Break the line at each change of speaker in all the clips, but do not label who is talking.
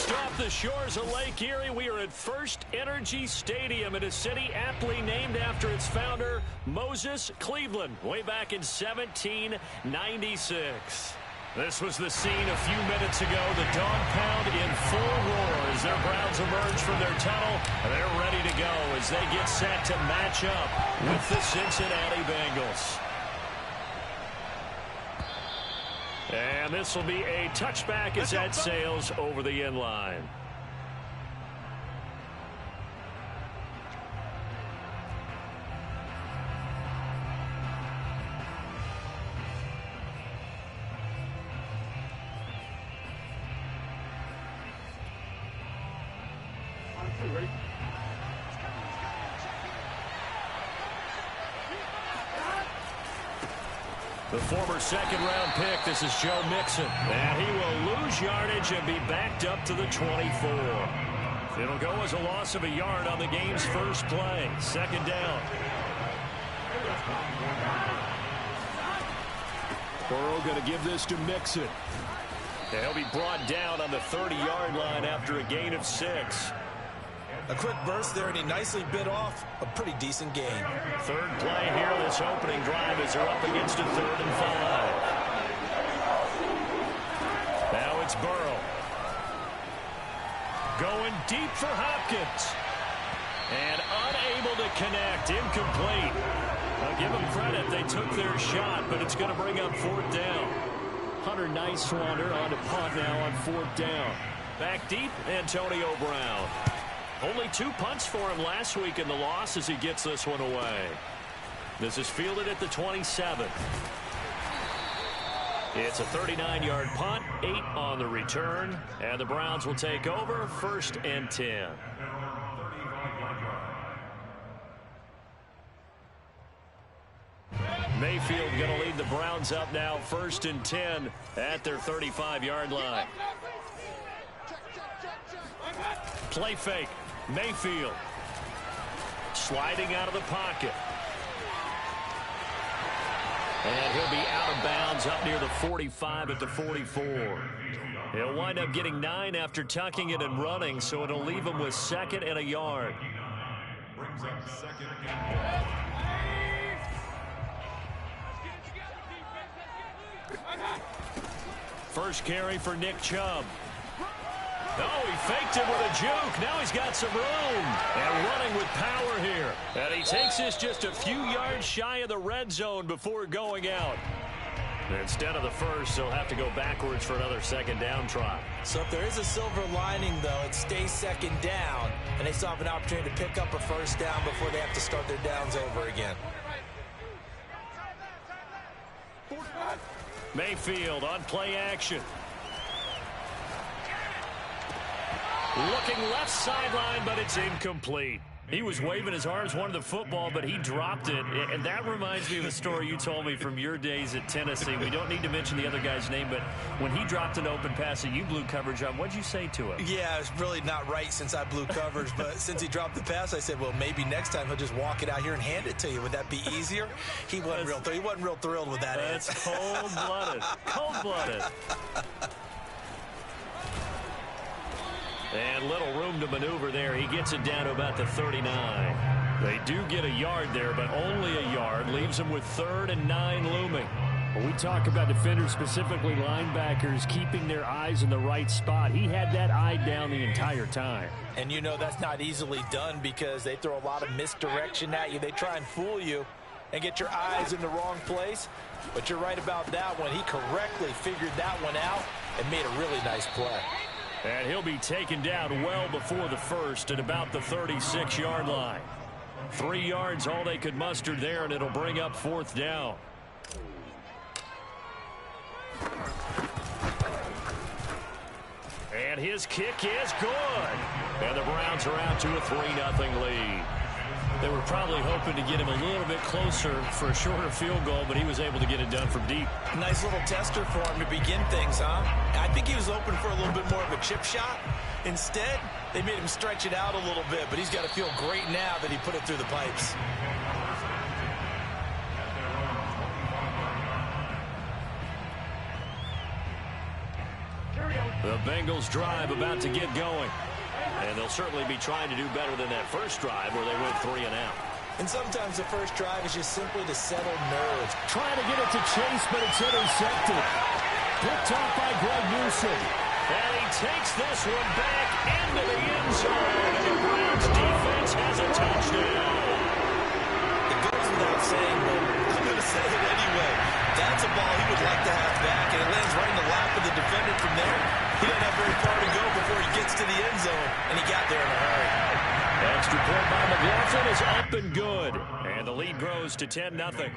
Just off the shores of Lake Erie, we are at First Energy Stadium in a city aptly named after its founder, Moses Cleveland, way back in 1796. This was the scene a few minutes ago. The dog pound in full roar as their Browns emerge from their tunnel. They're ready to go as they get set to match up with the Cincinnati Bengals. And this will be a touchback as that sails over the end line. The former second-round pick, this is Joe Mixon. And he will lose yardage and be backed up to the 24. It'll go as a loss of a yard on the game's first play. Second down. Burrow going to give this to Mixon. And he'll be brought down on the 30-yard line after a gain of 6.
A quick burst there, and he nicely bit off a pretty decent gain.
Third play here, this opening drive as they're up against a 3rd and 5. Now it's Burrow. Going deep for Hopkins. And unable to connect, incomplete. I'll give them credit, they took their shot, but it's going to bring up 4th down. Hunter Nicewander on to punt now on 4th down. Back deep, Antonio Brown. Only 2 punts for him last week in the loss as he gets this one away. This is fielded at the 27. It's a 39-yard punt, 8 on the return, and the Browns will take over 1st and 10. Mayfield going to lead the Browns up now 1st and 10 at their 35-yard line. Play fake. Mayfield sliding out of the pocket. And he'll be out of bounds up near the 45 at the 44. He'll wind up getting 9 after tucking it and running, so it'll leave him with 2nd and a yard. Brings up 2nd. First carry for Nick Chubb. Oh, he faked it with a juke. Now he's got some room. And running with power here. And he takes this just a few yards shy of the red zone before going out. And instead of the first, they'll have to go backwards for another 2nd down try.
So if there is a silver lining, though, it stays 2nd down. And they still have an opportunity to pick up a 1st down before they have to start their downs over again.
Mayfield on play action. Looking left sideline, but it's incomplete. He was waving his arms, wanted the football, but he dropped it. And that reminds me of a story you told me from your days at Tennessee. We don't need to mention the other guy's name, but when he dropped an open pass that you blew coverage on, what'd you say to him?
Yeah, it's really not right since I blew coverage, but since he dropped the pass, I said, well, maybe next time he'll just walk it out here and hand it to you. Would that be easier? He wasn't real thrilled with that answer.
That's cold-blooded. Cold-blooded. And little room to maneuver there. He gets it down to about the 39. They do get a yard there, but only a yard. Leaves them with 3rd and 9 looming. When we talk about defenders, specifically linebackers, keeping their eyes in the right spot, he had that eye down the entire time.
And you know that's not easily done because they throw a lot of misdirection at you. They try and fool you and get your eyes in the wrong place. But you're right about that one. He correctly figured that one out and made a really nice play.
And he'll be taken down well before the first at about the 36-yard line. 3 yards all they could muster there, and it'll bring up 4th down. And his kick is good. And the Browns are out to a 3-0 lead. They were probably hoping to get him a little bit closer for a shorter field goal, but he was able to get it done from deep.
Nice little tester for him to begin things, huh? I think he was open for a little bit more of a chip shot. Instead, they made him stretch it out a little bit, but he's got to feel great now that he put it through the pipes.
The Bengals drive about to get going. And they'll certainly be trying to do better than that first drive where they went 3 and out.
And sometimes the first drive is just simply to settle nerves.
Trying to get it to Chase, but it's intercepted. Picked off by Greg Newsome. And he takes this one back into the end zone. And the Browns defense has a touchdown.
It goes without saying, but I'm going to say it anyway. That's a ball he would like to have back, and it lands right in the lap of the defender from there. He doesn't have very far to go before he gets to the end zone, and he got there in a hurry.
Extra point by McLaughlin is up and good. And the lead grows to 10-0.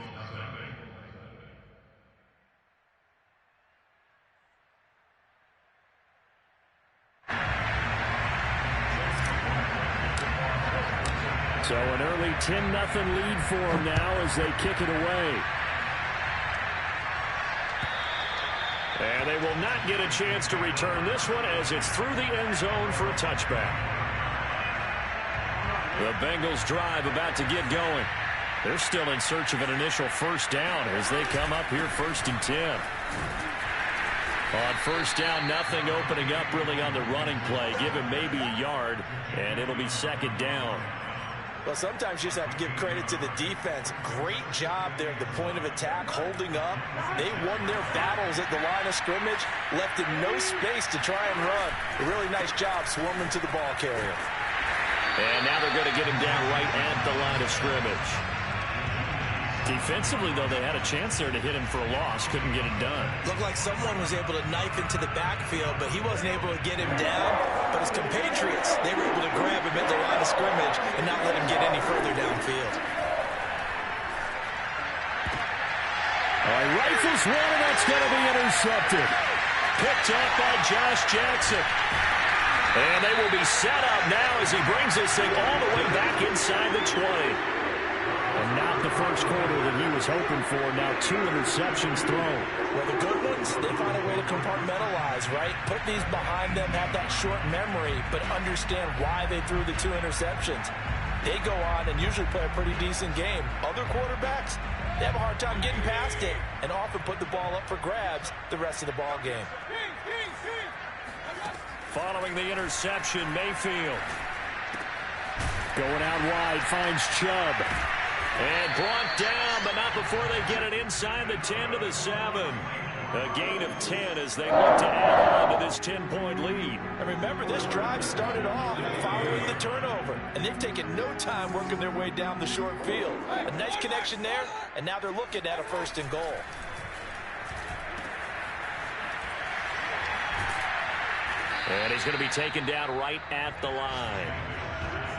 So an early 10-0 lead for them now as they kick it away. And they will not get a chance to return this one as it's through the end zone for a touchback. The Bengals drive about to get going. They're still in search of an initial first down as they come up here 1st and 10. On first down, nothing opening up really on the running play. Give him maybe a yard, and it'll be 2nd down.
Well, sometimes you just have to give credit to the defense. Great job there at the point of attack, holding up. They won their battles at the line of scrimmage, left in no space to try and run. A really nice job swarming to the ball carrier.
And now they're going to get him down right at the line of scrimmage. Defensively, though, they had a chance there to hit him for a loss. Couldn't get it done.
Looked like someone was able to knife into the backfield, but he wasn't able to get him down. But his compatriots, they were able to grab him at the line of scrimmage and not let him get any further downfield.
All right, rifles one, and that's going to be intercepted. Picked up by Josh Jackson. And they will be set up now as he brings this thing all the way back inside the 20. And not the first quarter that he was hoping for. Now 2 interceptions thrown.
Well, the good ones, they find a way to compartmentalize, right? Put these behind them, have that short memory, but understand why they threw the 2 interceptions. They go on and usually play a pretty decent game. Other quarterbacks, they have a hard time getting past it and often put the ball up for grabs the rest of the ball game.
Following the interception, Mayfield. Going out wide, finds Chubb. And brought down, but not before they get it inside the 10 to the 7. A gain of 10 as they look to add on to this 10-point lead.
And remember, this drive started off following the turnover, and they've taken no time working their way down the short field. A nice connection there, and now they're looking at a 1st and goal.
And he's going to be taken down right at the line.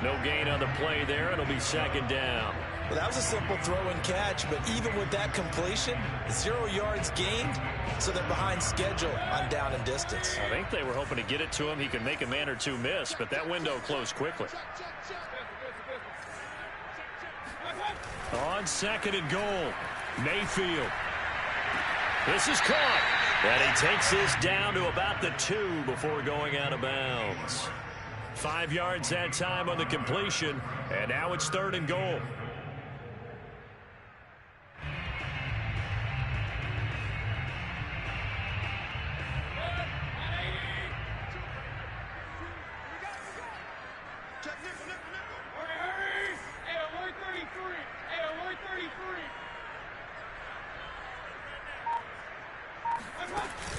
No gain on the play there. It'll be 2nd down.
Well, that was a simple throw and catch, but even with that completion, 0 yards gained, so they're behind schedule on down and distance.
I think they were hoping to get it to him. He could make a man or 2 miss, but that window closed quickly. On 2nd and goal, Mayfield. This is caught. And he takes this down to about the 2 before going out of bounds. 5 yards that time on the completion, and now it's 3rd and goal.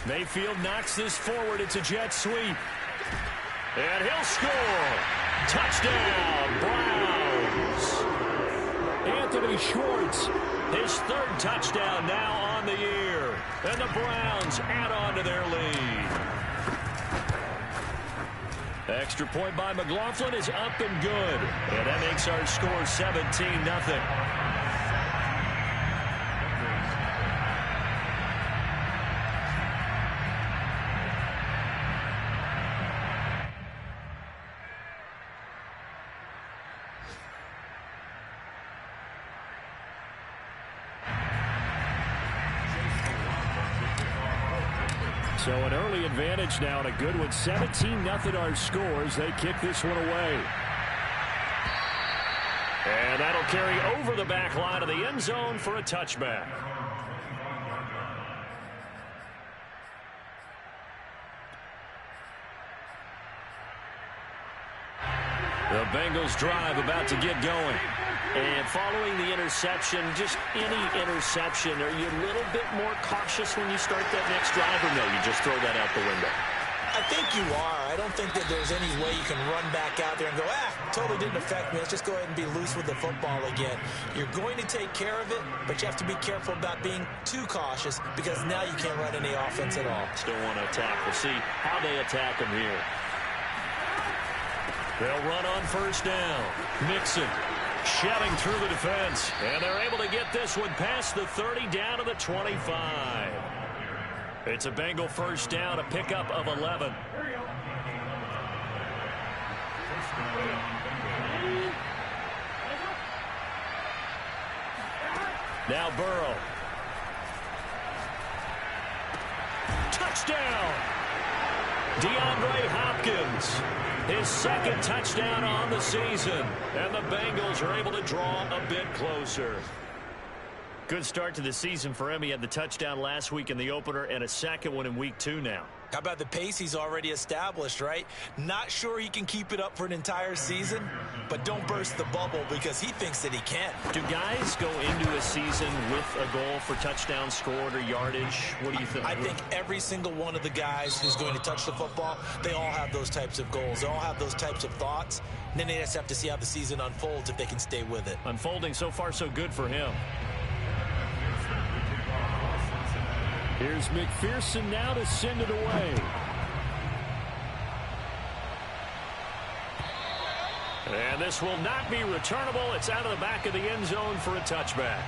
Mayfield knocks this forward. It's a jet sweep. And he'll score. Touchdown, Browns. Anthony Schwartz, his 3rd touchdown now on the year. And the Browns add on to their lead. Extra point by McLaughlin is up and good. And that makes our score 17-0. So an early advantage now and a good one. 17-0 our scores. They kick this one away. And that'll carry over the back line of the end zone for a touchback. The Bengals drive about to get going.
And following the interception, just any interception, are you a little bit more cautious when you start that next drive, or no, you just throw that out the window?
I think you are. I don't think that there's any way you can run back out there and go, totally didn't affect me. Let's just go ahead and be loose with the football again. You're going to take care of it, but you have to be careful about being too cautious because now you can't run any offense at all.
Still want to attack. We'll see how they attack them here.
They'll run on first down. Mixon shoving through the defense. And they're able to get this one past the 30 down to the 25. It's a Bengal first down, a pickup of 11. Now Burrow. Touchdown! DeAndre Hopkins. His second touchdown on the season. And the Bengals are able to draw a bit closer. Good start to the season for him. He had the touchdown last week in the opener and a second one in week 2 now.
How about the pace he's already established, right? Not sure he can keep it up for an entire season, but don't burst the bubble because he thinks that he can.
Do guys go into a season with a goal for touchdowns scored or yardage? What do you think?
I think every single one of the guys who's going to touch the football, they all have those types of goals. They all have those types of thoughts. And then they just have to see how the season unfolds if they can stay with it.
Unfolding so far so good for him. Here's McPherson now to send it away. And this will not be returnable. It's out of the back of the end zone for a touchback.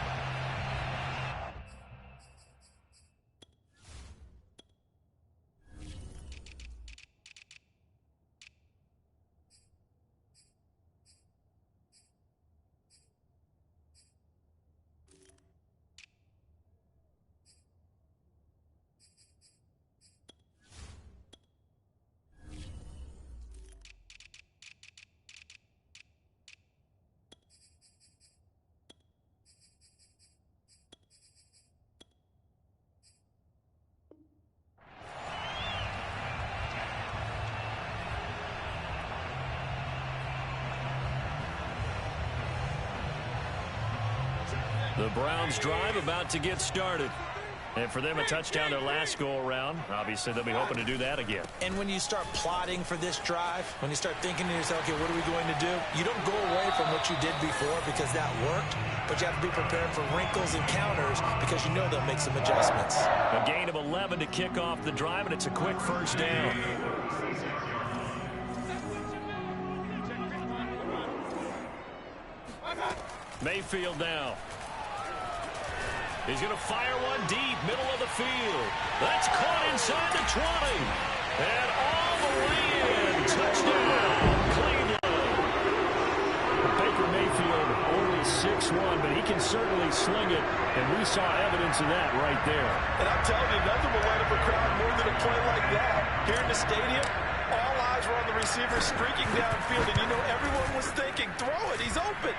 The Browns drive about to get started. And for them, a touchdown their last go-around. Obviously, they'll be hoping to do that again.
And when you start plotting for this drive, when you start thinking to yourself, okay, what are we going to do? You don't go away from what you did before because that worked, but you have to be prepared for wrinkles and counters because you know they'll make some adjustments.
A gain of 11 to kick off the drive, and it's a quick first down. Mayfield now. He's going to fire one deep, middle of the field. That's caught inside the 20. And all the way in. Touchdown, Cleveland. Baker Mayfield only 6'1", but he can certainly sling it, and we saw evidence of that right there.
And I'm telling you, nothing will light up a crowd more than a play like that. Here in the stadium, all eyes were on the receiver streaking downfield, and you know everyone was thinking, throw it, he's open.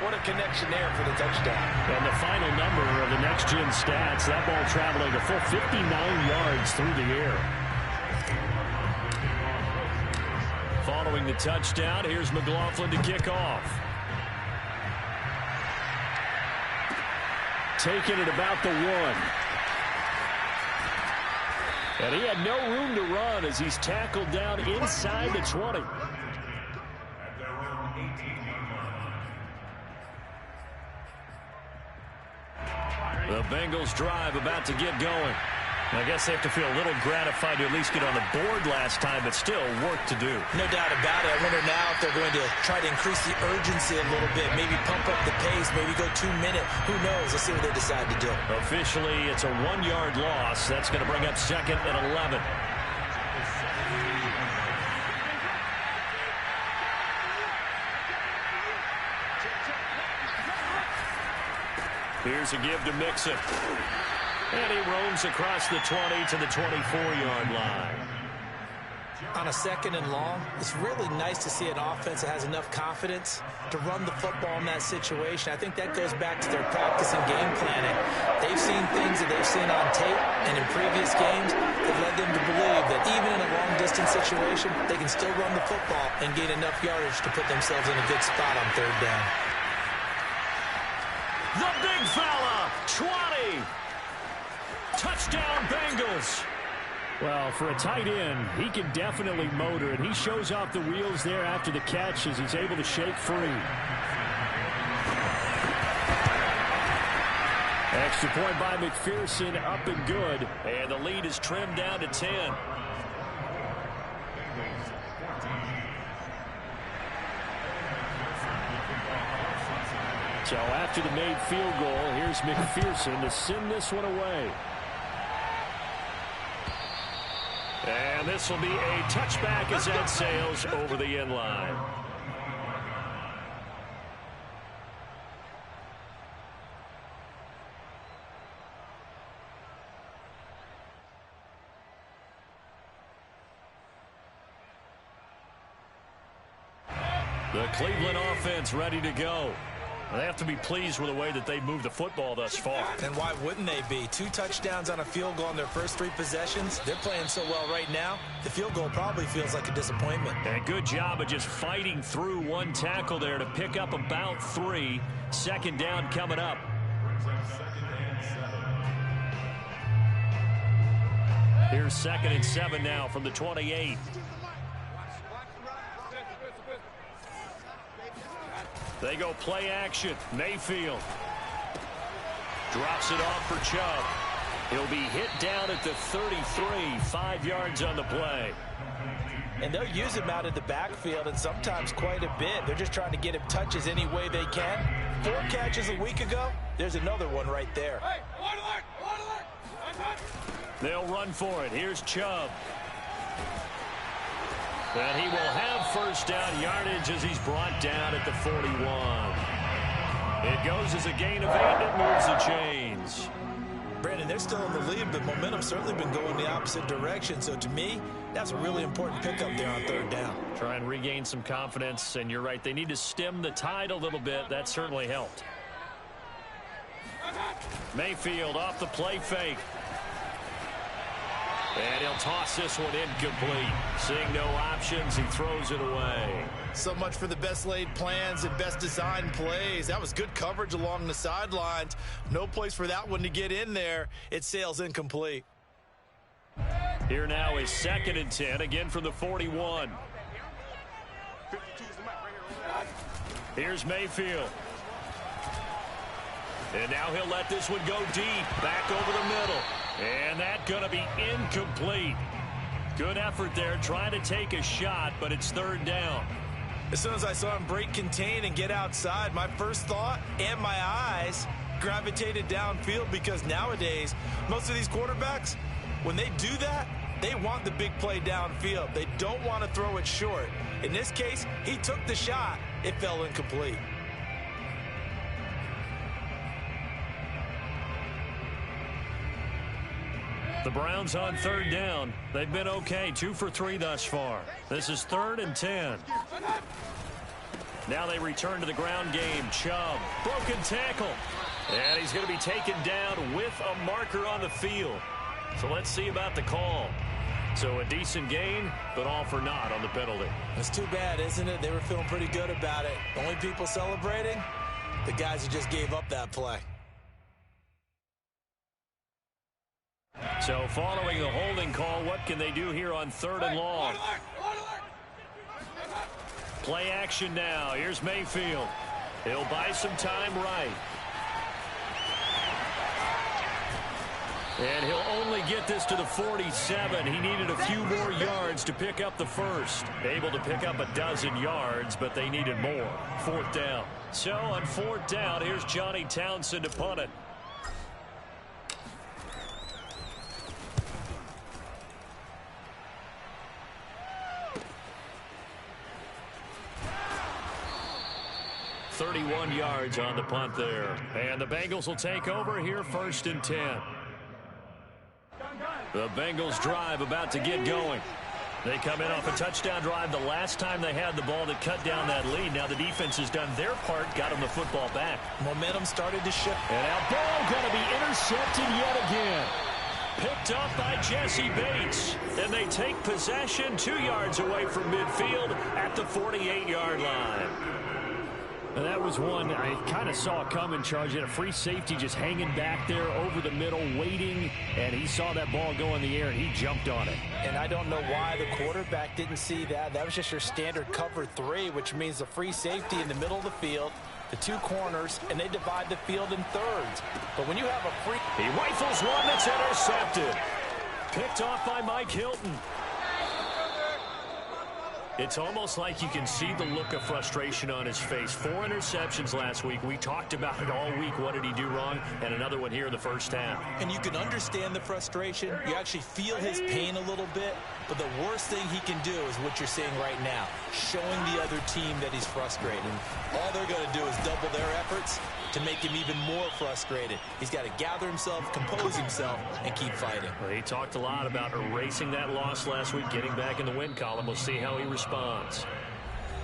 What a connection there for the touchdown.
And the final number of the next-gen stats, that ball traveling a full 59 yards through the air. Following the touchdown, here's McLaughlin to kick off. Taking it about the 1. And he had no room to run as he's tackled down inside the 20. The Bengals drive about to get going. I guess they have to feel a little gratified to at least get on the board last time, but still work to do.
No doubt about it. I wonder now if they're going to try to increase the urgency a little bit, maybe pump up the pace, maybe go 2-minute. Who knows? Let's see what they decide to do.
Officially, it's a 1-yard loss. That's going to bring up second and 11. Here's a give to Mixon. And he roams across the 20 to the 24-yard line.
On a 2nd and long, it's really nice to see an offense that has enough confidence to run the football in that situation. I think that goes back to their practice and game planning. They've seen things that they've seen on tape and in previous games that led them to believe that even in a long-distance situation, they can still run the football and gain enough yardage to put themselves in a good spot on 3rd down.
The big fella, 20. Touchdown, Bengals. Well, for a tight end, he can definitely motor, and he shows off the wheels there after the catch as he's able to shake free. Extra point by McPherson, up and good, and the lead is trimmed down to 10. So after the made field goal, here's McPherson to send this one away. And this will be a touchback as that sails over the end line. The Cleveland offense ready to go. They have to be pleased with the way that they moved the football thus far.
And why wouldn't they be? 2 touchdowns on a field goal in their first 3 possessions. They're playing so well right now, the field goal probably feels like a disappointment.
And a good job of just fighting through one tackle there to pick up about 3. 2nd down coming up. Here's 2nd and 7 now from the 28. They go play action. Mayfield drops it off for Chubb. He'll be hit down at the 33, 5 yards on the play.
And they'll use him out of the backfield, and sometimes quite a bit. They're just trying to get him touches any way they can. 4 catches a week ago. There's another one right there.
They'll run for it. Here's Chubb. And he will have first down yardage as he's brought down at the 41. It goes as a gain of 8, and it moves the chains.
Brandon, they're still in the lead, but momentum's certainly been going the opposite direction. So to me, that's a really important pickup there on 3rd down.
Try and regain some confidence, and you're right. They need to stem the tide a little bit. That certainly helped. Mayfield off the play fake. And he'll toss this one incomplete. Seeing no options, he throws it away.
So much for the best laid plans and best designed plays. That was good coverage along the sidelines. No place for that one to get in there. It sails incomplete.
Here now is 2nd and 10, again from the 41. Here's Mayfield. And now he'll let this one go deep, back over the middle. And that's going to be incomplete. Good effort there, trying to take a shot, but it's 3rd down.
As soon as I saw him break contain and get outside, my first thought and my eyes gravitated downfield, because nowadays, most of these quarterbacks, when they do that, they want the big play downfield. They don't want to throw it short. In this case, he took the shot. It fell incomplete.
The Browns on 3rd down. They've been okay, 2 for 3 thus far. This is 3rd and 10. Now they return to the ground game. Chubb, broken tackle. And he's going to be taken down with a marker on the field. So let's see about the call. So a decent gain, but all for naught on the penalty.
It's too bad, isn't it? They were feeling pretty good about it. Only people celebrating, the guys who just gave up that play.
So following the holding call, what can they do here on 3rd and long? Play action now. Here's Mayfield. He'll buy some time right. And he'll only get this to the 47. He needed a few more yards to pick up the first. Able to pick up a dozen yards, but they needed more. 4th down. So on 4th down, here's Johnny Townsend to punt it. .31 yards on the punt there. And the Bengals will take over here, 1st and 10. The Bengals drive about to get going. They come in off a touchdown drive the last time they had the ball to cut down that lead. Now the defense has done their part, got them the football back.
Momentum started to shift.
And now ball going to be intercepted yet again. Picked up by Jesse Bates. And they take possession 2 yards away from midfield at the 48-yard line.
And that was one I kind of saw coming, Charge. He had a free safety just hanging back there over the middle, waiting, and he saw that ball go in the air, and he jumped on it.
And I don't know why the quarterback didn't see that. That was just your standard cover 3, which means the free safety in the middle of the field, the 2 corners, and they divide the field in thirds. But when you have a free...
He rifles one that's intercepted. Picked off by Mike Hilton. It's almost like you can see the look of frustration on his face. 4 interceptions last week. We talked about it all week. What did he do wrong? And another one here in the first half.
And you can understand the frustration. You actually feel his pain a little bit. But the worst thing he can do is what you're seeing right now, showing the other team that he's frustrated. All they're going to do is double their efforts to make him even more frustrated. He's got to gather himself, compose himself, and keep fighting.
Well, he talked a lot about erasing that loss last week, getting back in the win column. We'll see how he responds.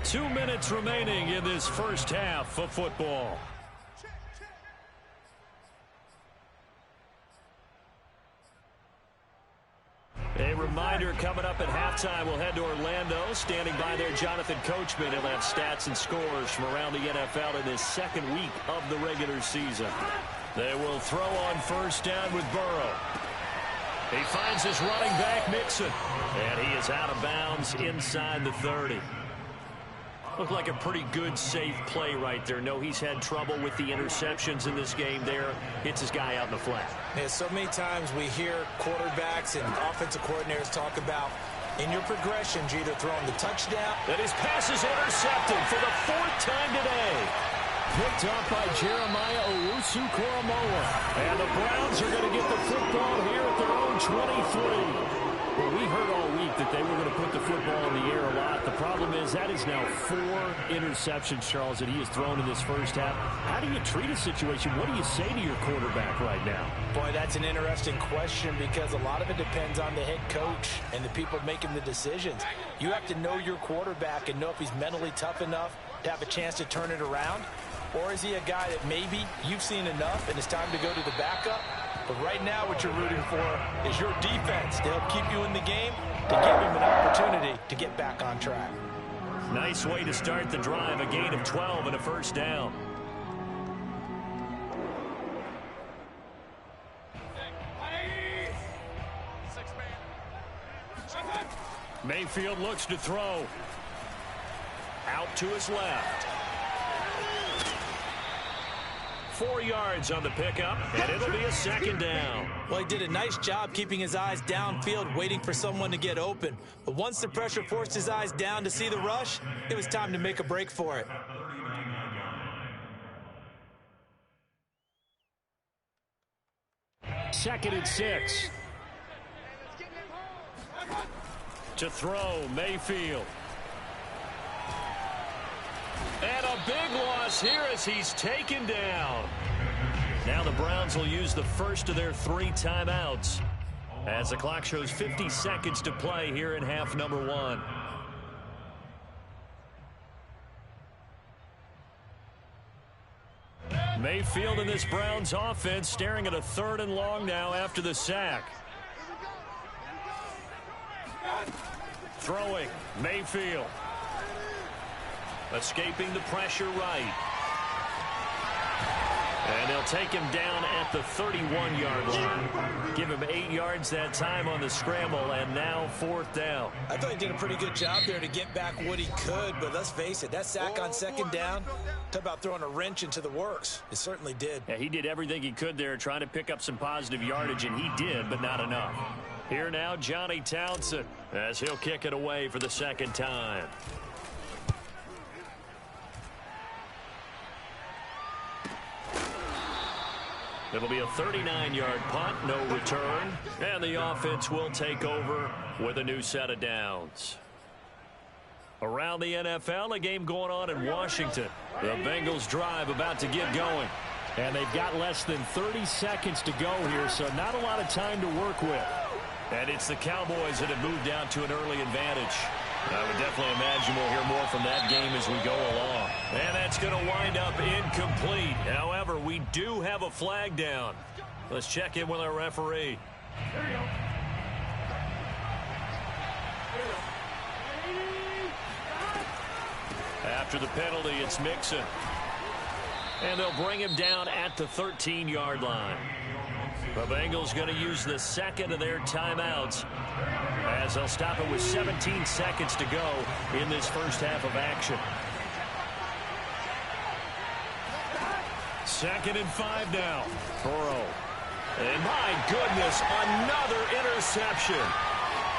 2 minutes remaining in this first half of football. A reminder, coming up at halftime, we'll head to Orlando. Standing by there, Jonathan Coachman. He'll have stats and scores from around the NFL in this second week of the regular season. They will throw on first down with Burrow. He finds his running back, Mixon. And he is out of bounds inside the 30. Looked like a pretty good, safe play right there. No, he's had trouble with the interceptions in this game there. Hits his guy out in the flat.
Yeah, so many times we hear quarterbacks and offensive coordinators talk about in your progressions, you're either throwing the touchdown.
And his pass is intercepted for the 4th time today.
Picked up by Jeremiah Owusu-Koramoah.
And the Browns are going to get the football here at their own 23.
Well, we heard all week that they were going to put the football in the air a lot. The problem is that is now 4 interceptions, Charles, that he has thrown in this first half. How do you treat a situation? What do you say to your quarterback right now?
Boy, that's an interesting question because a lot of it depends on the head coach and the people making the decisions. You have to know your quarterback and know if he's mentally tough enough to have a chance to turn it around. Or is he a guy that maybe you've seen enough and it's time to go to the backup? But right now what you're rooting for is your defense to help keep you in the game, to give him an opportunity to get back on track.
Nice way to start the drive, a gain of 12 and a first down. Mayfield looks to throw. Out to his left. 4 yards on the pickup, and it'll be a second down.
Well, he did a nice job keeping his eyes downfield, waiting for someone to get open. But once the pressure forced his eyes down to see the rush, it was time to make a break for it.
Second and 6.
To throw, Mayfield. And a big loss here as he's taken down. Now the Browns will use the first of their 3 timeouts as the clock shows 50 seconds to play here in half number 1. Mayfield in this Browns offense staring at a 3rd and long now after the sack. Throwing, Mayfield. Escaping the pressure right. And they'll take him down at the 31-yard line. Give him 8 yards that time on the scramble, and now 4th down.
I thought he did a pretty good job there to get back what he could, but let's face it, that sack on 2nd down, talk about throwing a wrench into the works. It certainly did.
Yeah, he did everything he could there, trying to pick up some positive yardage, and he did, but not enough. Here now, Johnny Townsend, as he'll kick it away for the 2nd time. It'll be a 39-yard punt, no return, and the offense will take over with a new set of downs. Around the NFL, a game going on in Washington. The Bengals drive about to get going.
And they've got less than 30 seconds to go here, so not a lot of time to work with.
And it's the Cowboys that have moved down to an early advantage. I would definitely imagine we'll hear more from that game as we go along. And that's going to wind up incomplete. However, we do have a flag down. Let's check in with our referee.
There you go.
After the penalty, it's Mixon. And they'll bring him down at the 13-yard line. The Bengals going to use the second of their timeouts as they'll stop it with 17 seconds to go in this first half of action. 2nd and 5 now. Burrow. And my goodness, another interception.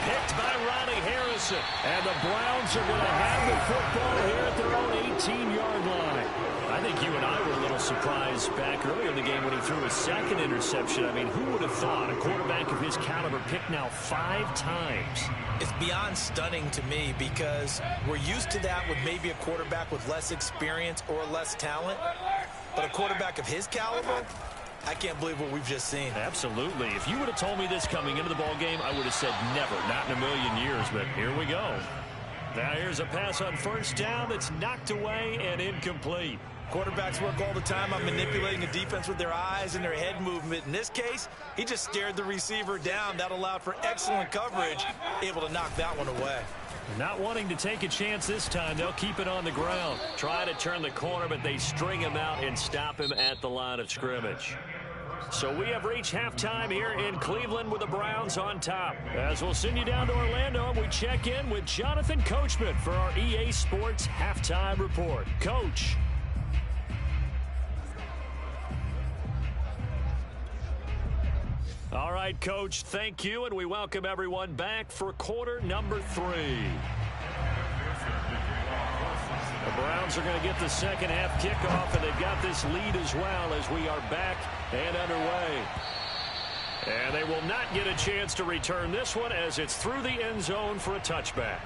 Picked by Ronnie Harrison. And the Browns are going to have the football here at their own 18-yard line. I think you and I were a little surprised back earlier in the game when he threw his second interception. I mean, who would have thought a quarterback of his caliber picked now 5 times?
It's beyond stunning to me because we're used to that with maybe a quarterback with less experience or less talent. But a quarterback of his caliber, I can't believe what we've just seen.
Absolutely. If you would have told me this coming into the ball game, I would have said never, not in a million years. But here we go. Now here's a pass on first down that's knocked away and incomplete.
Quarterbacks work all the time on manipulating a defense with their eyes and their head movement. In this case, he just stared the receiver down. That allowed for excellent coverage, able to knock that one away.
Not wanting to take a chance this time, they'll keep it on the ground. Try to turn the corner, but they string him out and stop him at the line of scrimmage. So we have reached halftime here in Cleveland with the Browns on top. As we'll send you down to Orlando, and we check in with Jonathan Coachman for our EA Sports Halftime Report. Coach. All right, Coach, thank you, and we welcome everyone back for quarter number 3. The Browns are going to get the second half kickoff, and they've got this lead as well as we are back and underway. And they will not get a chance to return this one as it's through the end zone for a touchback.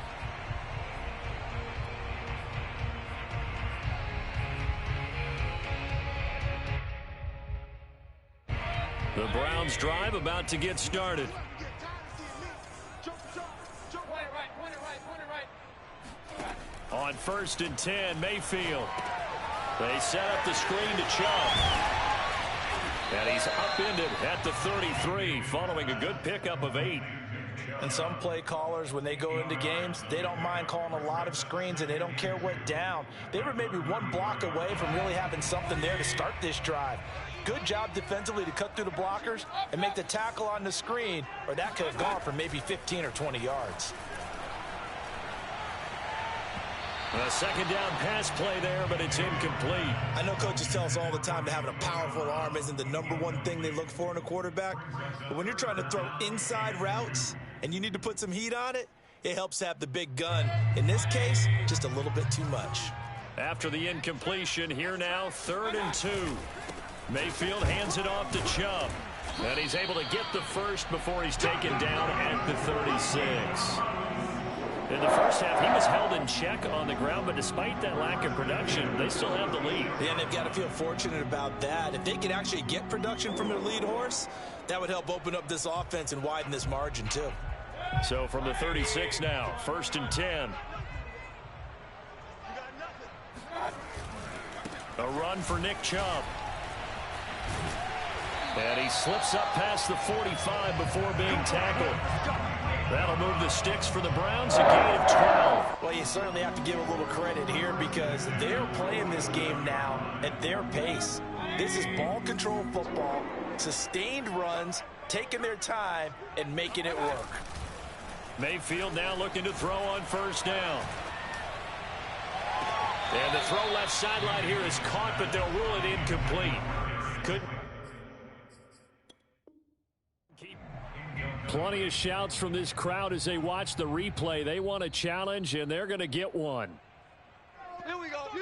The Browns drive about to get started. On 1st and 10, Mayfield. They set up the screen to Chubb. And he's upended at the 33 following a good pickup of 8.
And some play callers, when they go into games, they don't mind calling a lot of screens, and they don't care what down. They were maybe one block away from really having something there to start this drive. Good job defensively to cut through the blockers and make the tackle on the screen, or that could have gone for maybe 15 or 20 yards.
A second down pass play there, but it's incomplete.
I know coaches tell us all the time that having a powerful arm isn't the #1 thing they look for in a quarterback. But when you're trying to throw inside routes and you need to put some heat on it, it helps to have the big gun. In this case, just a little bit too much.
After the incompletion, here now, 3rd and 2. Mayfield hands it off to Chubb. And he's able to get the first before he's taken down at the 36. In the first half, he was held in check on the ground, but despite that lack of production, they still have the lead.
Yeah, and they've got to feel fortunate about that. If they could actually get production from their lead horse, that would help open up this offense and widen this margin, too.
So from the 36 now, 1st and 10. A run for Nick Chubb. And he slips up past the 45 before being tackled. That'll move the sticks for the Browns, a gain of 12.
Well, you certainly have to give a little credit here because they're playing this game now at their pace. This is ball control football, sustained runs, taking their time, and making it work.
Mayfield now looking to throw on 1st down. And the throw left sideline here is caught, but they'll rule it incomplete. Couldn't. Plenty of shouts from this crowd as they watch the replay. They want a challenge, and they're going to get one.
Here we go. Yeah.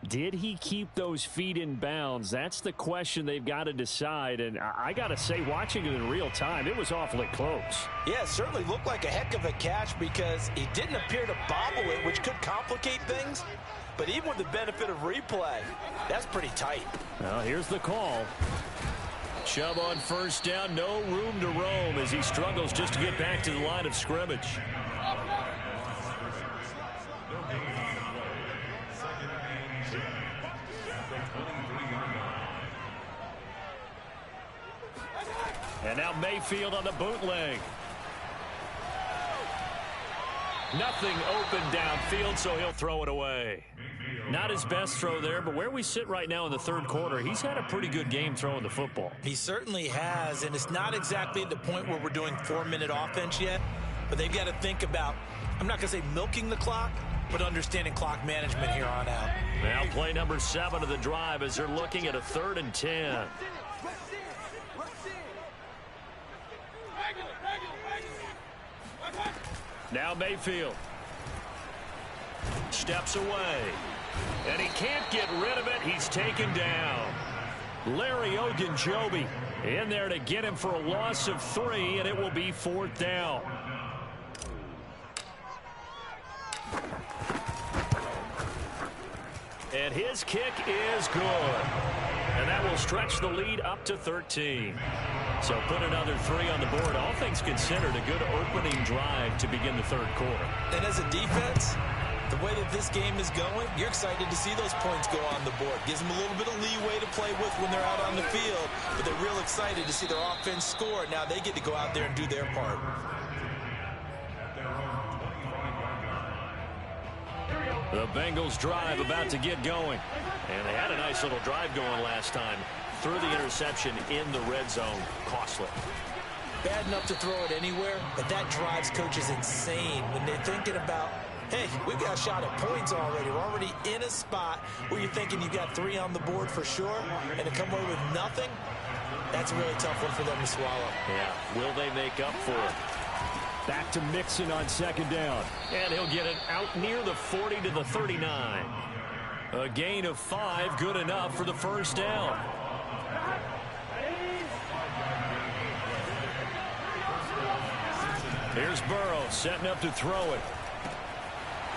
Did he keep those feet in bounds? That's the question they've got to decide. And I got to say, watching it in real time, it was awfully close.
Yeah, it certainly looked like a heck of a catch because he didn't appear to bobble it, which could complicate things. But even with the benefit of replay, that's pretty tight.
Well, here's the call.
Chubb on first down, no room to roam as he struggles just to get back to the line of scrimmage. And now Mayfield on the bootleg. Nothing open downfield, so he'll throw it away. Not his best throw there, but where we sit right now in the third quarter, he's had a pretty good game throwing the football.
He certainly has, and it's not exactly at the point where we're doing 4-minute offense yet, but they've got to think about, I'm not going to say milking the clock, but understanding clock management here on out.
Now play number 7 of the drive as they're looking at a 3rd and 10. Now Mayfield steps away, and he can't get rid of it. He's taken down. Larry Ogunjobi in there to get him for a loss of 3, and it will be 4th down. And his kick is good. And that will stretch the lead up to 13. So put another 3 on the board. All things considered, a good opening drive to begin the third quarter.
And as a defense, the way that this game is going, you're excited to see those points go on the board. Gives them a little bit of leeway to play with when they're out on the field. But they're real excited to see their offense score. Now they get to go out there and do their part.
The Bengals drive about to get going. And they had a nice little drive going last time. Threw the interception in the red zone. Costly.
Bad enough to throw it anywhere, but that drives coaches insane when they're thinking about, hey, we've got a shot at points already. We're already in a spot where you're thinking you've got 3 on the board for sure, and to come away with nothing, that's a really tough one for them to swallow.
Yeah, will they make up for it?
Back to Mixon on 2nd down.
And he'll get it out near the 40 to the 39. A gain of 5, good enough for the first down. Here's Burrow setting up to throw it.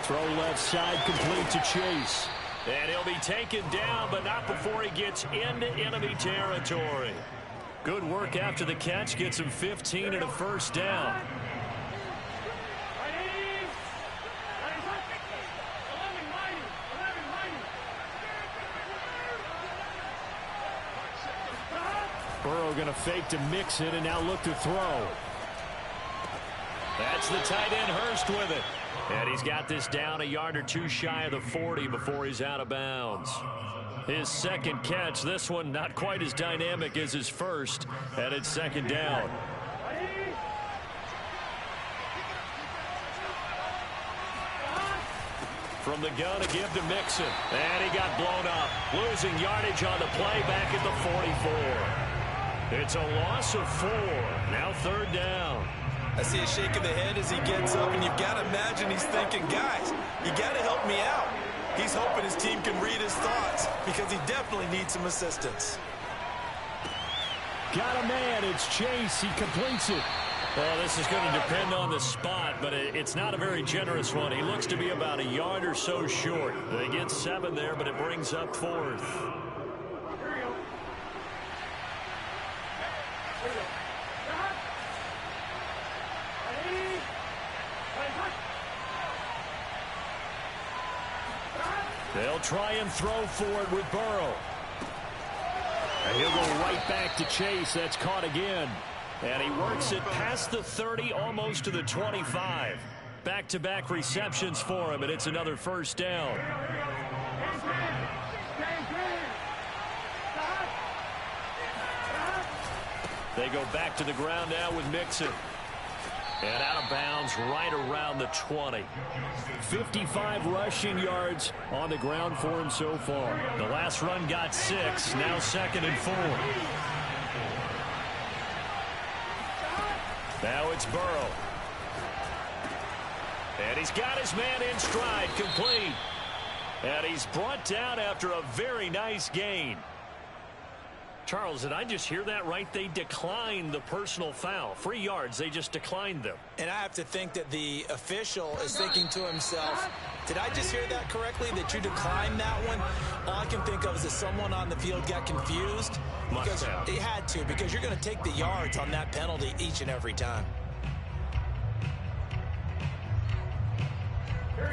Throw left side, complete to Chase.
And he'll be taken down, but not before he gets into enemy territory. Good work after the catch, gets him 15 and a first down.
Burrow going to fake to Mixon and now look to throw.
That's the tight end Hurst with it. And he's got this down a yard or 2 shy of the 40 before he's out of bounds. His second catch, this one not quite as dynamic as his first, and it's 2nd down. From the gun to give to Mixon. And he got blown up. Losing yardage on the play back at the 44. It's a loss of 4. Now 3rd down.
I see a shake of the head as he gets up, and you've got to imagine he's thinking, guys, you got to help me out. He's hoping his team can read his thoughts because he definitely needs some assistance.
Got a man. It's Chase. He completes it.
Well, this is going to depend on the spot, but it's not a very generous one. He looks to be about a yard or so short. They get 7 there, but it brings up 4th. They'll try and throw for it with Burrow.
And he'll go right back to Chase. That's caught again.
And he works it past the 30, almost to the 25. Back-to-back receptions for him, and it's another first down. They go back to the ground now with Mixon. And out of bounds right around the 20.
55 rushing yards on the ground for him so far.
The last run got 6. Now 2nd and 4. Now it's Burrow. And he's got his man in stride, complete. And he's brought down after a very nice gain. Charles, did I just hear that right? They declined the personal foul. 3 yards, they just declined them.
And I have to think that the official is thinking to himself, did I just hear that correctly, that you declined that one? All I can think of is that someone on the field got confused. Because he had to, because you're going to take the yards on that penalty each and every time.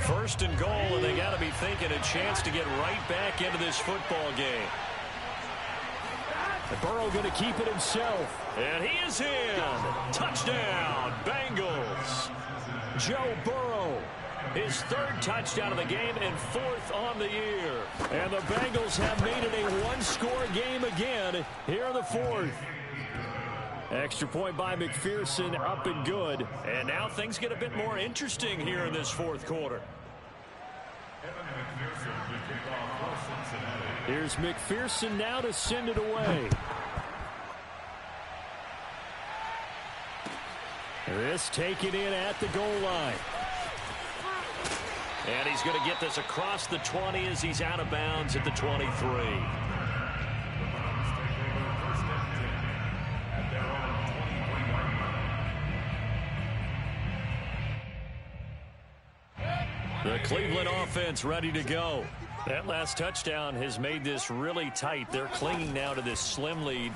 First and goal, and they got to be thinking a chance to get right back into this football game.
Burrow going to keep it himself.
And he is in. Touchdown, Bengals. Joe Burrow, his 3rd touchdown of the game and 4th on the year. And the Bengals have made it a one-score game again here in the 4th. Extra point by McPherson, up and good. And now things get a bit more interesting here in this 4th quarter.
Here's McPherson now to send it away. This taken in at the goal line.
And he's going to get this across the 20 as he's out of bounds at the 23. The Cleveland offense ready to go. That last touchdown has made this really tight. They're clinging now to this slim lead.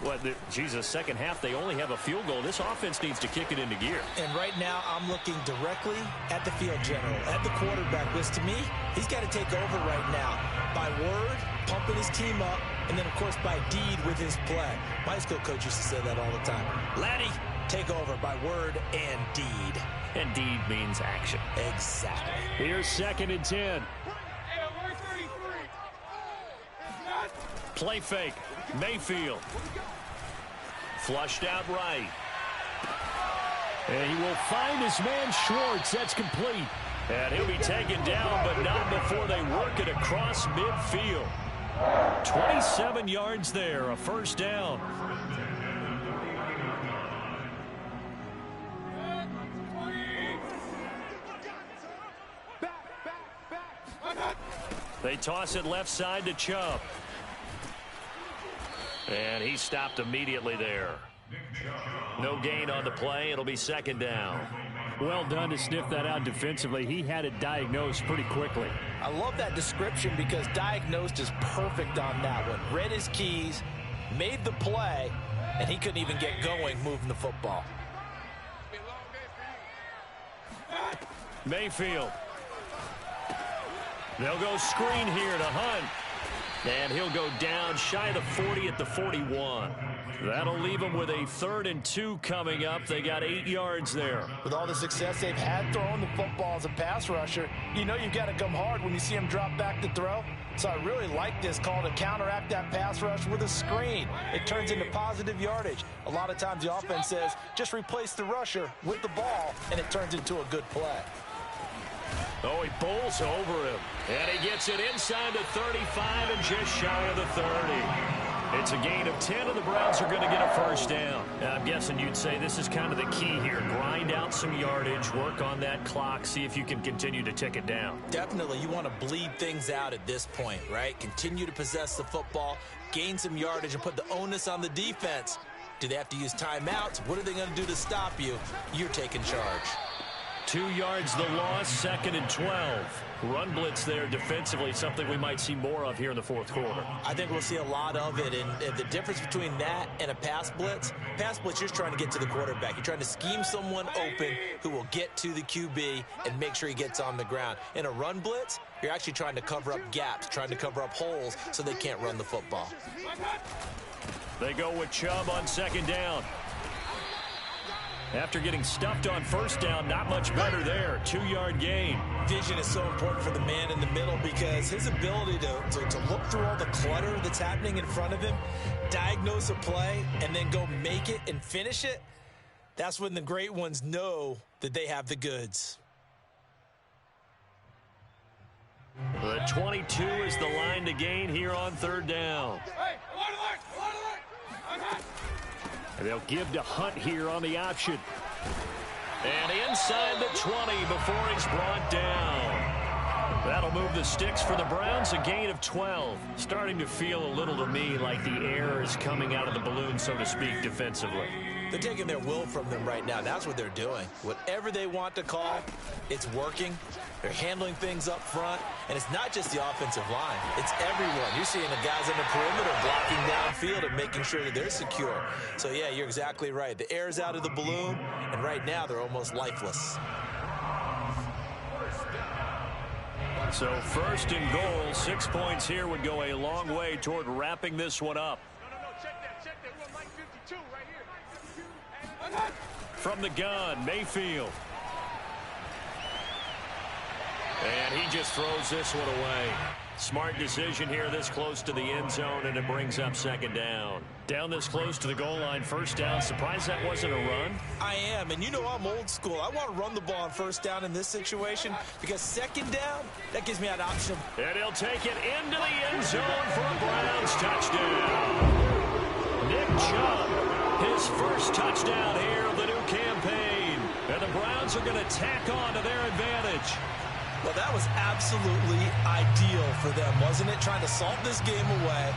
Second half, they only have a field goal. This offense needs to kick it into gear.
And right now, I'm looking directly at the field general, at the quarterback, because to me, he's got to take over right now. By word, pumping his team up, and then, of course, by deed with his play. My high school coach used to say that all the time. Laddie, take over by word and deed.
And deed means action.
Exactly.
Here's 2nd and 10.
Play fake. Mayfield. Flushed out right.
And he will find his man Schwartz. That's complete.
And he'll be taken down, but not before they work it across midfield. 27 yards there, a first down. They toss it left side to Chubb. And he stopped immediately there. No gain on the play. It'll be 2nd down.
Well done to sniff that out defensively. He had it diagnosed pretty quickly.
I love that description because diagnosed is perfect on that one. Read his keys, made the play, and he couldn't even get going moving the football.
Mayfield. They'll go screen here to Hunt. And he'll go down shy of the 40 at the 41. That'll leave them with a 3rd and 2 coming up. They got 8 yards there.
With all the success they've had throwing the football as a pass rusher, you know you've got to come hard when you see him drop back to throw. So I really like this call to counteract that pass rush with a screen. It turns into positive yardage. A lot of times the offense says, just replace the rusher with the ball, and it turns into a good play.
Oh, he bowls over him. And he gets it inside the 35 and just shy of the 30. It's a gain of 10, and the Browns are going to get a first down. I'm guessing you'd say this is kind of the key here. Grind out some yardage, work on that clock, see if you can continue to tick it down.
Definitely. You want to bleed things out at this point, right? Continue to possess the football, gain some yardage, and put the onus on the defense. Do they have to use timeouts? What are they going to do to stop you? You're taking charge.
2 yards the loss, 2nd and 12. Run blitz there defensively, something we might see more of here in the 4th quarter.
I think we'll see a lot of it, and the difference between that and a pass blitz, you're just trying to get to the quarterback. You're trying to scheme someone open who will get to the QB and make sure he gets on the ground. In a run blitz, you're actually trying to cover up gaps, trying to cover up holes so they can't run the football.
They go with Chubb on 2nd down. After getting stuffed on 1st down, not much better there. 2-yard gain.
Vision is so important for the man in the middle because his ability to look through all the clutter that's happening in front of him, diagnose a play, and then go make it and finish it, that's when the great ones know that they have the goods.
The 22 is the line to gain here on 3rd down.
And they'll give to Hunt here on the option.
And inside the 20 before he's brought down. That'll move move the sticks for the Browns, a gain of 12. Starting to feel a little to me like the air is coming out of the balloon, so to speak, defensively.
They're taking their will from them right now. That's what they're doing. Whatever they want to call, it's working. They're handling things up front. And it's not just the offensive line. It's everyone. You're seeing the guys on the perimeter blocking downfield and making sure that they're secure. So, yeah, you're exactly right. The air's out of the balloon, and right now they're almost lifeless.
So first and goal, 6 points here would go a long way toward wrapping this one up.
Check that. We're Mike 52 right here.
From the gun, Mayfield. And he just throws this one away. Smart decision here this close to the end zone, and it brings up second down. Down this close to the goal line, first down. Surprised that wasn't a run?
I am, and you know I'm old school. I want to run the ball on first down in this situation because second down, that gives me an option.
And he'll take it into the end zone for a Browns touchdown. Nick Chubb, his first touchdown here of the new campaign. And the Browns are going to tack on to their advantage.
Well, that was absolutely ideal for them, wasn't it? Trying to salt this game away.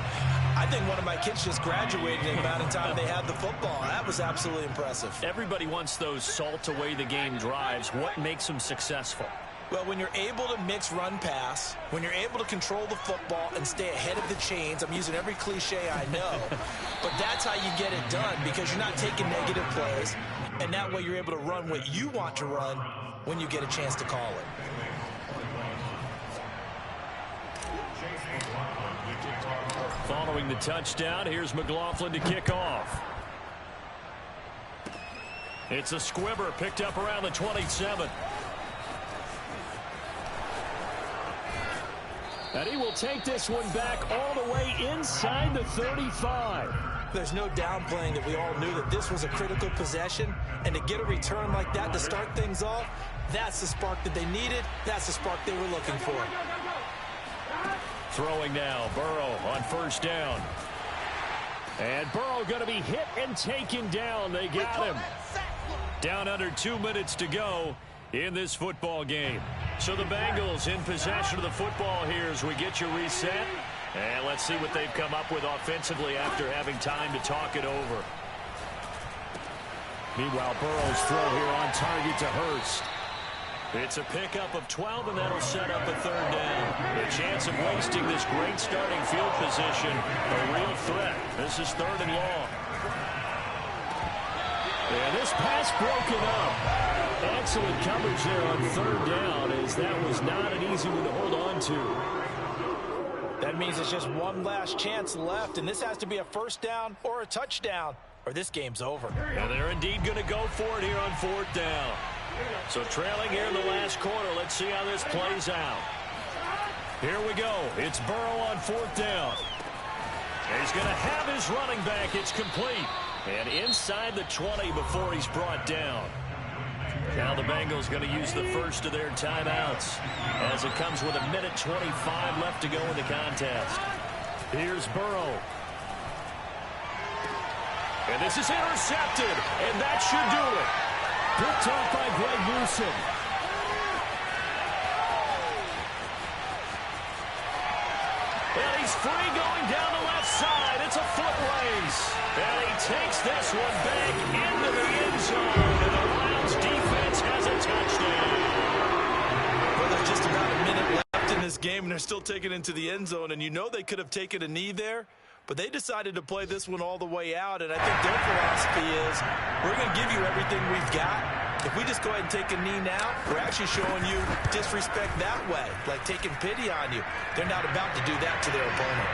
I think one of my kids just graduated in the amount of time they had the football. That was absolutely impressive.
Everybody wants those salt away the game drives. What makes them successful?
Well, when you're able to mix run-pass, when you're able to control the football and stay ahead of the chains, I'm using every cliche I know, but that's how you get it done because you're not taking negative plays, and that way you're able to run what you want to run when you get a chance to call it.
Following the touchdown, here's McLaughlin to kick off. It's a squibber picked up around the 27. And he will take this one back all the way inside the 35.
There's no downplaying that we all knew that this was a critical possession, and to get a return like that to start things off, that's the spark that they needed. That's the spark they were looking for.
Throwing now, Burrow on first down. And Burrow going to be hit and taken down. They got him. Down under 2 minutes to go in this football game. So the Bengals in possession of the football here as we get you reset. And let's see what they've come up with offensively after having time to talk it over. Meanwhile, Burrow's throw here on target to Hurst. It's a pickup of 12, and that'll set up a third down. A chance of wasting this great starting field position. A real threat. This is third and long. And this pass broken up. Excellent coverage there on third down, as that was not an easy one to hold on to.
That means it's just one last chance left, and this has to be a first down or a touchdown, or this game's over.
And they're indeed going to go for it here on fourth down. So trailing here in the last quarter. Let's see how this plays out. Here we go. It's Burrow on fourth down. And he's going to have his running back. It's complete. And inside the 20 before he's brought down. Now the Bengals going to use the first of their timeouts as it comes with 1:25 left to go in the contest. Here's Burrow. And this is intercepted. And that should do it. Picked off by Greg Newsom. And he's free going down the left side. It's a foot race. And he takes this one back into the end zone. And the Browns defense has a touchdown.
Well, there's just about a minute left in this game, and they're still taking it into the end zone. And you know they could have taken a knee there, but they decided to play this one all the way out. And I think their philosophy is, we're going to give you everything we've got. If we just go ahead and take a knee now, we're actually showing you disrespect that way, like taking pity on you. They're not about to do that to their opponent.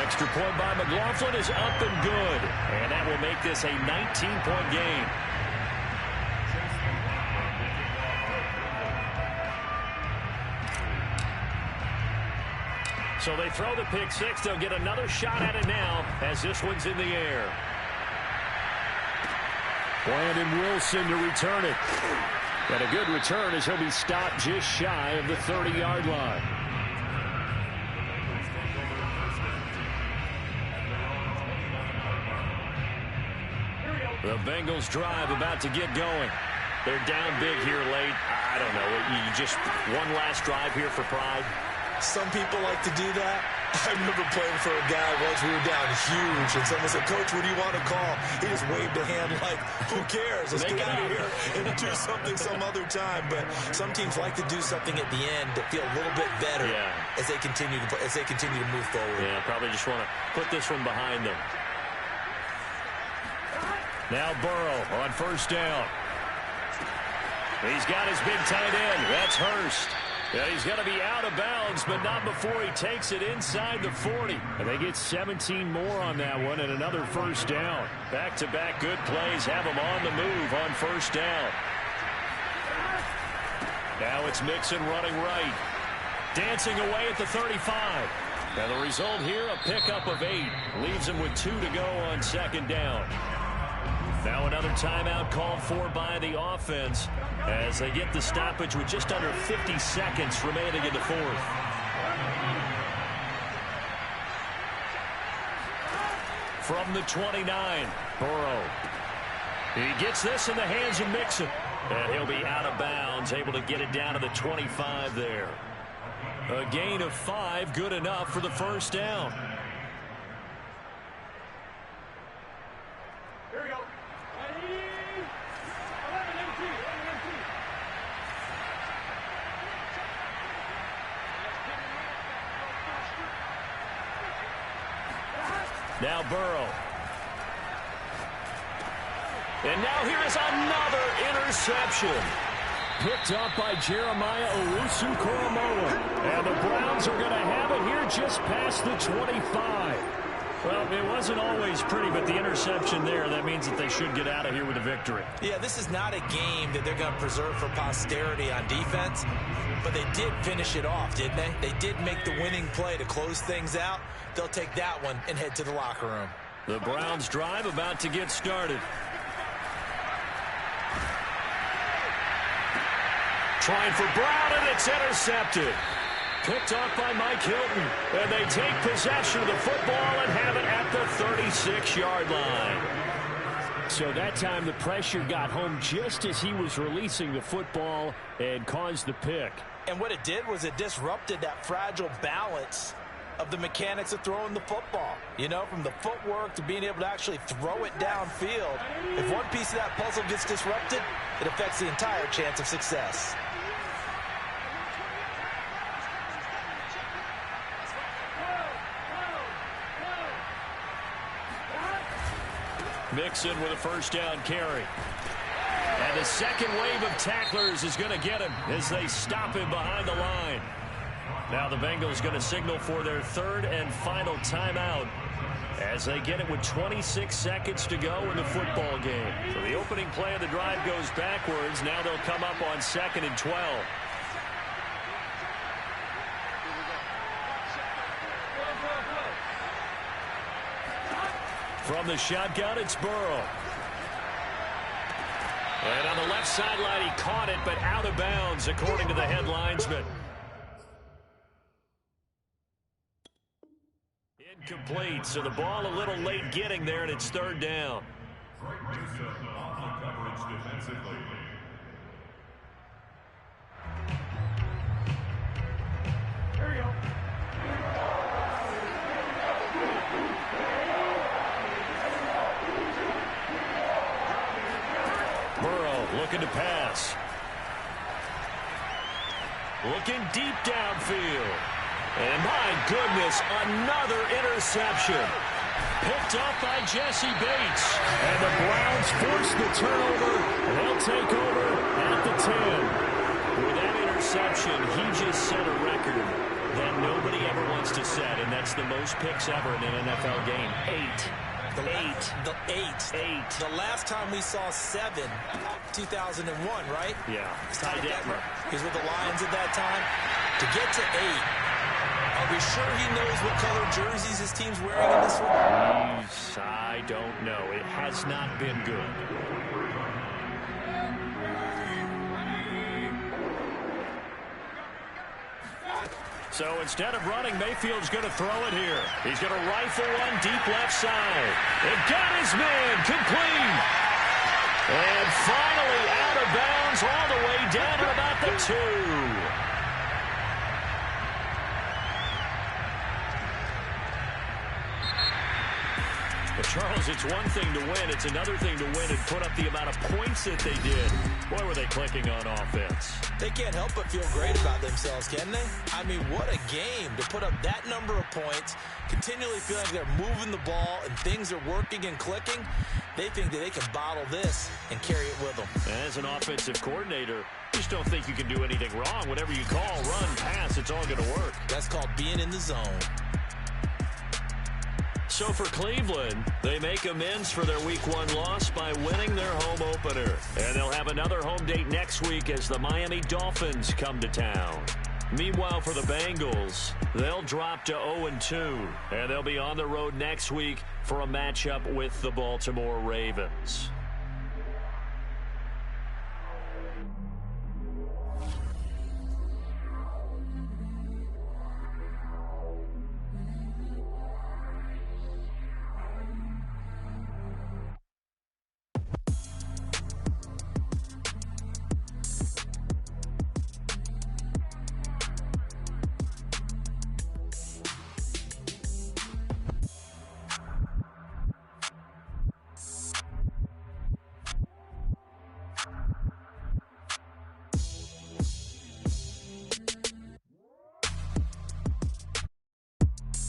Extra point by McLaughlin is up and good. And that will make this a 19-point game. So they throw the pick six. They'll get another shot at it now as this one's in the air. Brandon Wilson to return it. And a good return as he'll be stopped just shy of the 30-yard line. The Bengals drive about to get going. They're down big here late. I don't know. You just one last drive here for pride.
Some people like to do that. I remember playing for a guy once. We were down huge, and someone said, "Coach, what do you want to call?" He just waved a hand like, "Who cares? Let's get out of here and do something some other time." But some teams like to do something at the end to feel a little bit better as they continue to move forward.
Yeah, probably just want to put this one behind them. Now Burrow on first down. He's got his big tight end. That's Hurst. Yeah, he's going to be out of bounds, but not before he takes it inside the 40. And they get 17 more on that one and another first down. Back-to-back good plays have them on the move on first down. Now it's Mixon running right. Dancing away at the 35. And the result here, a pickup of 8. Leaves him with 2 to go on second down. Now another timeout called for by the offense as they get the stoppage with just under 50 seconds remaining in the fourth. From the 29, Burrow. He gets this in the hands of Mixon. And he'll be out of bounds, able to get it down to the 25 there. A gain of 5, good enough for the first down.
Here we go.
Now Burrow. And now here is another interception. Picked up by Jeremiah Owusu-Koramoah. And the Browns are going to have it here just past the 25. Well, it wasn't always pretty, but the interception there, that means that they should get out of here with a victory.
Yeah, this is not a game that they're going to preserve for posterity on defense, but they did finish it off, didn't they? They did make the winning play to close things out. They'll take that one and head to the locker room.
The Browns drive about to get started. Trying for Brown, and it's intercepted. Picked off by Mike Hilton. And they take possession of the football and have it at the 36-yard line. So that time the pressure got home just as he was releasing the football and caused the pick.
And what it did was it disrupted that fragile balance of the mechanics of throwing the football. You know, from the footwork to being able to actually throw it downfield. If one piece of that puzzle gets disrupted, it affects the entire chance of success.
Mixon with a first down carry. And the second wave of tacklers is going to get him as they stop him behind the line. Now the Bengals going to signal for their third and final timeout as they get it with 26 seconds to go in the football game. So the opening play of the drive goes backwards. Now they'll come up on 2nd and 12. From the shotgun, it's Burrow. And on the left sideline, he caught it, but out of bounds, according to the head linesman. Incomplete, so the ball a little late getting there, and it's third down.
Here we go.
Burrow looking to pass. Looking deep downfield. And my goodness, another interception. Picked up by Jesse Bates. And the Browns force the turnover. They'll take over at the 10. With that interception, he just set a record that nobody ever wants to set, and that's the most picks ever in an NFL game. 8.
The last time we saw 7, 2001, right?
Yeah. Ty Detmer.
He was with the Lions at that time. To get to 8, are we sure he knows what color jerseys his team's wearing in this one?
I don't know. It has not been good. So instead of running, Mayfield's going to throw it here. He's going to rifle one deep left side. It got his man complete. And finally out of bounds all the way down at about the 2. Charles, it's one thing to win. It's another thing to win and put up the amount of points that they did. Boy, were they clicking on offense.
They can't help but feel great about themselves, can they? I mean, what a game to put up that number of points, continually feeling like they're moving the ball and things are working and clicking. They think that they can bottle this and carry it with them.
As an offensive coordinator, you just don't think you can do anything wrong. Whatever you call, run, pass, it's all going to work.
That's called being in the zone.
So for Cleveland, they make amends for their Week 1 loss by winning their home opener. And they'll have another home date next week as the Miami Dolphins come to town. Meanwhile, for the Bengals, they'll drop to 0-2. And they'll be on the road next week for a matchup with the Baltimore Ravens.